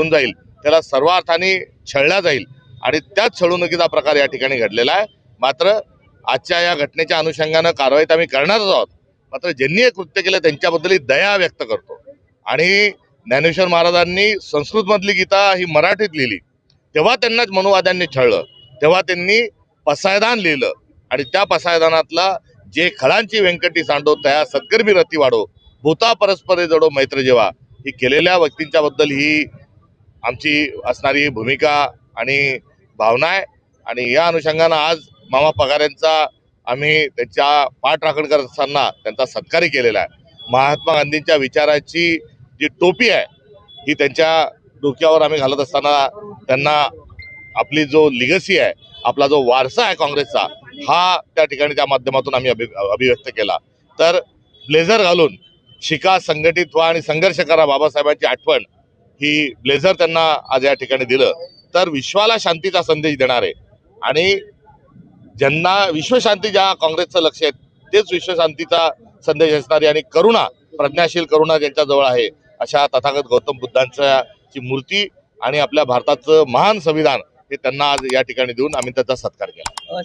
घेऊन जाईल त्याला सर्व अर्थाने छळल्या जाईल आणि त्याच छळवणुकीचा प्रकार या ठिकाणी घडलेला आहे। मात्र आजच्या या घटनेच्या अनुषंगानं कारवाई तर आम्ही करणारच आहोत, मात्र ज्यांनी हे कृत्य केलं त्यांच्याबद्दल दया व्यक्त करतो। आणि ज्ञानेश्वर महाराजांनी संस्कृत मधली गीता ही मराठीत लिहिली, तेव्हा त्यांनाच मनुवाद्यांनी छळलं, तेव्हा त्यांनी पसायदान लिहिलं आणि त्या पसायदानातला जे खळांची व्यंकटी सांडो त्या सत्कर्मी रती वाढो भूता परस्परे जडो मैत्र जेव्हा ही केलेल्या व्यक्तींच्या बद्दल ही आमची असणारी भूमिका आणि भावना आहे। आणि या अनुषंगानं आज मामा पगार यांचा आम्ही त्यांच्या पाठराखण करत असताना त्यांचा सत्कारही केलेला आहे। महात्मा गांधींच्या विचाराची जी टोपी आहे ही त्यांच्या डोक्यावर आम्ही घालत असताना त्यांना आपली जो लिगसी आहे, आपला जो वारसा आहे काँग्रेसचा, हा त्या ठिकाणी त्या माध्यमातून आम्ही अभिव्यक्त केला। तर ब्लेझर घालून शिका, संघटित व्हा आणि संघर्ष करा बाबासाहेबांची आठवण ही ब्लेझर त्यांना आज या ठिकाणी दिलं तर विश्वाला शांतीचा संदेश देणार आहे। आणि ज्यांना विश्वशांती ज्या काँग्रेसचं लक्ष आहे तेच विश्वशांतीचा संदेश असणारी आणि करुणा, प्रज्ञाशील करुणा ज्यांच्या जवळ आहे अशा तथागत गौतम बुद्धांची मूर्ती आणि आपल्या भारताचं महान संविधान हे त्यांना आज या ठिकाणी देऊन आम्ही त्याचा सत्कार केला।